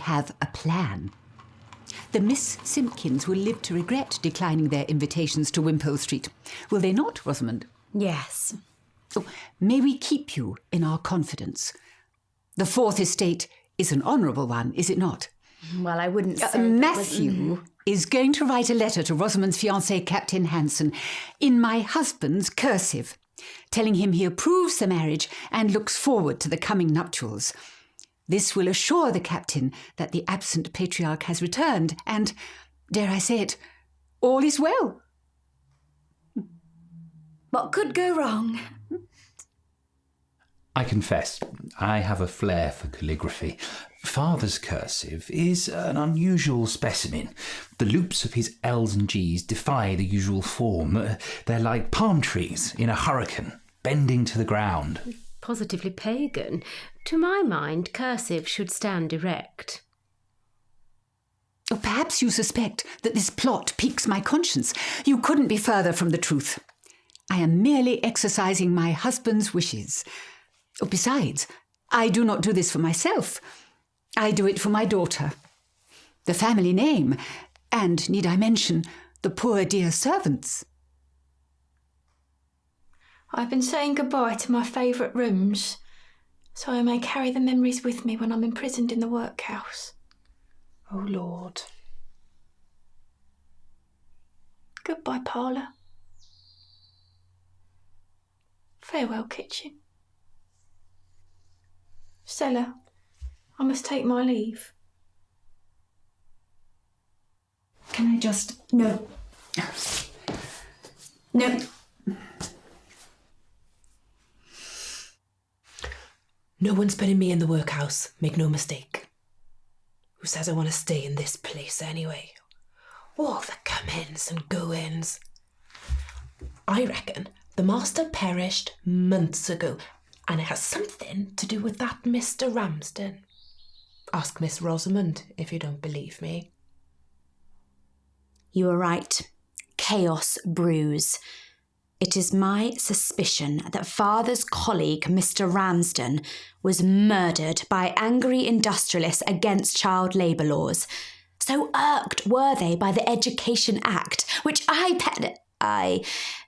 have a plan. The Miss Simpkins will live to regret declining their invitations to Wimpole Street. Will they not, Rosamond? Yes. So, may we keep you in our confidence? The Fourth Estate is an honourable one, is it not? Well, I wouldn't say... Matthew is going to write a letter to Rosamond's fiancé, Captain Hanson, in my husband's cursive, telling him he approves the marriage and looks forward to the coming nuptials. This will assure the captain that the absent patriarch has returned and, dare I say it, all is well. What could go wrong? I confess, I have a flair for calligraphy. Father's cursive is an unusual specimen. The loops of his L's and G's defy the usual form. They're like palm trees in a hurricane, bending to the ground. Positively pagan. To my mind, cursive should stand erect. Oh, perhaps you suspect that this plot piques my conscience. You couldn't be further from the truth. I am merely exercising my husband's wishes. Oh, besides, I do not do this for myself. I do it for my daughter. The family name, and, need I mention, the poor dear servants. I've been saying goodbye to my favourite rooms, so I may carry the memories with me when I'm imprisoned in the workhouse. Oh, Lord. Goodbye, parlour. Farewell, kitchen. Stella, I must take my leave. Can I just... No. No. No one's putting me in the workhouse, make no mistake. Who says I want to stay in this place anyway? All the come-ins and go-ins. I reckon the master perished months ago, and it has something to do with that Mr. Ramsden. Ask Miss Rosamond if you don't believe me. You are right. Chaos brews. It is my suspicion that father's colleague, Mr. Ramsden, was murdered by angry industrialists against child labour laws. So irked were they by the Education Act, which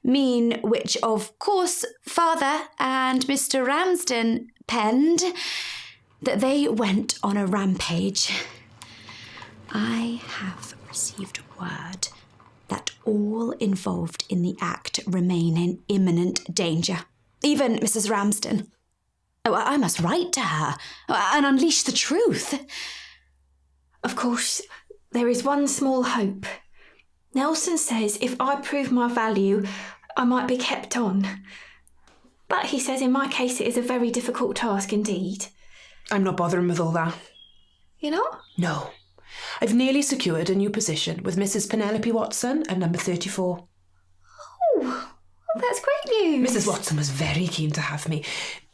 which of course father and Mr. Ramsden penned, that they went on a rampage. I have received word that all involved in the act remain in imminent danger. Even Mrs. Ramsden. Oh, I must write to her and unleash the truth. Of course, there is one small hope. Nelson says if I prove my value, I might be kept on. But he says in my case it is a very difficult task indeed. I'm not bothering with all that. You're not? No. I've nearly secured a new position with Mrs. Penelope Watson at number 34. Oh, that's great news. Mrs. Watson was very keen to have me.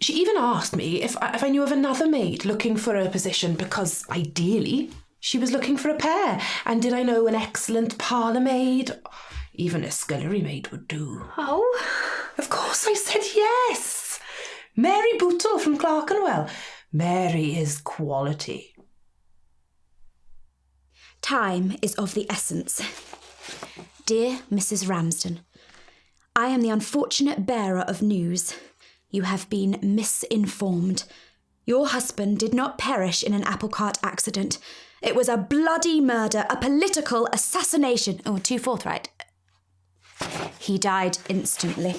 She even asked me if I knew of another maid looking for a position because, ideally, she was looking for a pair. And did I know an excellent parlour maid? Even a scullery maid would do. Oh? Of course I said yes. Mary Bootle from Clerkenwell. Mary is quality. Time is of the essence. Dear Mrs. Ramsden, I am the unfortunate bearer of news. You have been misinformed. Your husband did not perish in an apple cart accident. It was a bloody murder, a political assassination. Oh, too forthright. He died instantly.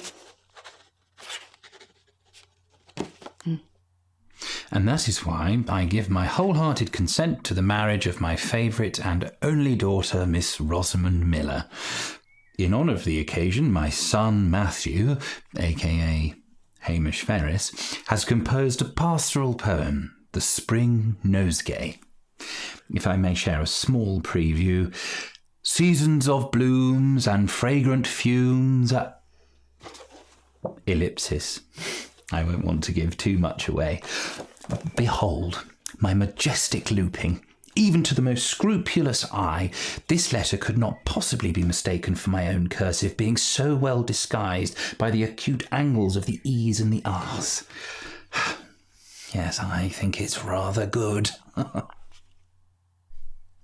And that is why I give my wholehearted consent to the marriage of my favourite and only daughter, Miss Rosamond Miller. In honour of the occasion, my son Matthew, a.k.a. Hamish Ferris, has composed a pastoral poem, The Spring Nosegay. If I may share a small preview, seasons of blooms and fragrant fumes ellipsis. I won't want to give too much away. Behold, my majestic looping. Even to the most scrupulous eye, this letter could not possibly be mistaken for my own cursive, being so well disguised by the acute angles of the E's and the R's. Yes, I think it's rather good.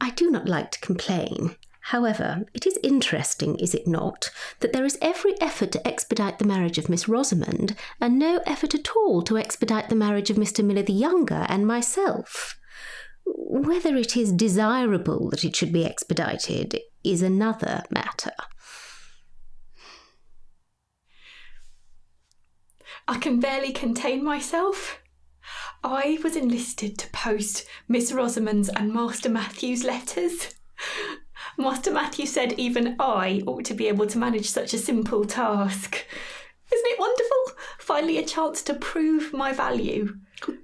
I do not like to complain. However, it is interesting, is it not, that there is every effort to expedite the marriage of Miss Rosamond, and no effort at all to expedite the marriage of Mr. Miller the younger and myself. Whether it is desirable that it should be expedited is another matter. I can barely contain myself. I was enlisted to post Miss Rosamond's and Master Matthew's letters. Master Matthew said even I ought to be able to manage such a simple task. Isn't it wonderful? Finally a chance to prove my value.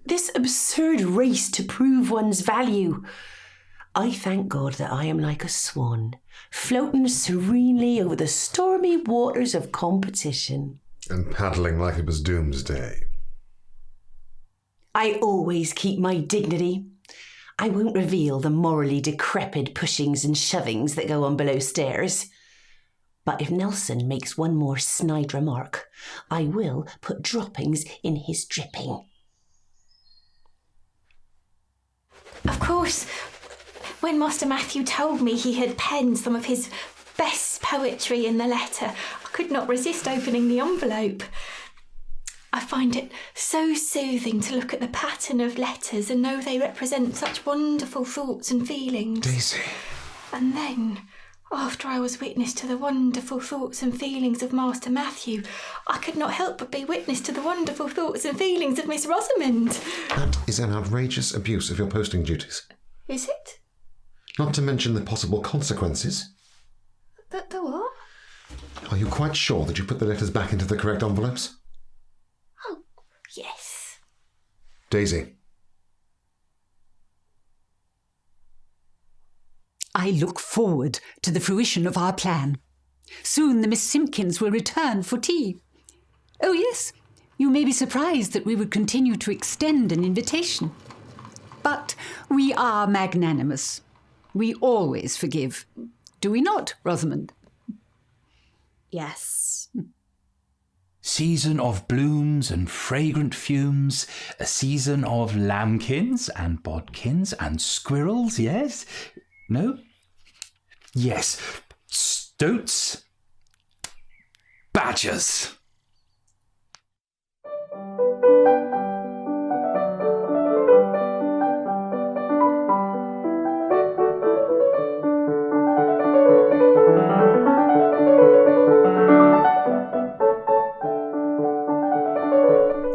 This absurd race to prove one's value. I thank God that I am like a swan, floating serenely over the stormy waters of competition. And paddling like it was doomsday. I always keep my dignity. I won't reveal the morally decrepit pushings and shovings that go on below stairs. But if Nelson makes one more snide remark, I will put droppings in his dripping. Of course, when Master Matthew told me he had penned some of his best poetry in the letter, I could not resist opening the envelope. I find it so soothing to look at the pattern of letters and know they represent such wonderful thoughts and feelings. Daisy. And then, after I was witness to the wonderful thoughts and feelings of Master Matthew, I could not help but be witness to the wonderful thoughts and feelings of Miss Rosamond. That is an outrageous abuse of your posting duties. Is it? Not to mention the possible consequences. The what? Are you quite sure that you put the letters back into the correct envelopes? Oh, yes. Daisy. I look forward to the fruition of our plan. Soon the Miss Simpkins will return for tea. Oh, yes, you may be surprised that we would continue to extend an invitation. But we are magnanimous. We always forgive. Do we not, Rosamond? Yes. Season of blooms and fragrant fumes, a season of lambkins and bodkins and squirrels, yes? No? Yes. Stoats. Badgers.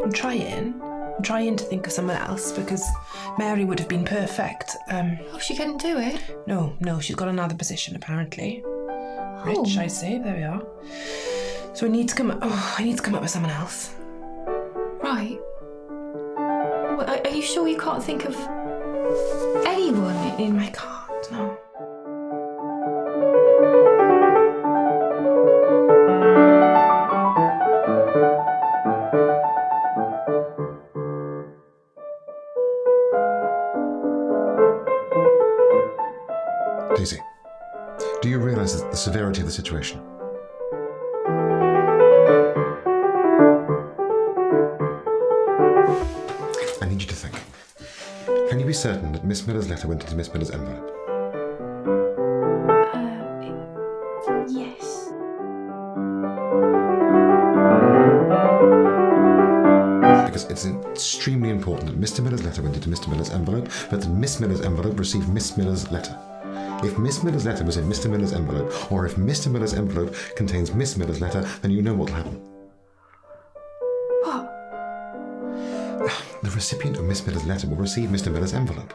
I'm trying to think of someone else because Mary would have been perfect. Oh, she couldn't do it? No, she's got another position apparently. Rich, I say. There we are. So I need to come up with someone else. Right. Well, are you sure you can't think of anyone in I can't, no. Daisy, do you realise the severity of the situation? I need you to think. Can you be certain that Miss Miller's letter went into Miss Miller's envelope? Yes. Because it's extremely important that Mr. Miller's letter went into Mr. Miller's envelope, but that Miss Miller's envelope received Miss Miller's letter. If Miss Miller's letter was in Mr. Miller's envelope, or if Mr. Miller's envelope contains Miss Miller's letter, then you know what will happen. What? The recipient of Miss Miller's letter will receive Mr. Miller's envelope.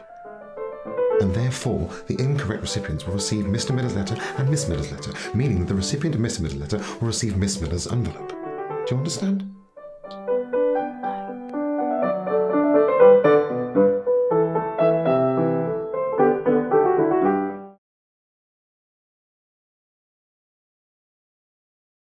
And therefore, the incorrect recipients will receive Mr. Miller's letter and Miss Miller's letter, meaning that the recipient of Mr. Miller's letter will receive Miss Miller's envelope. Do you understand?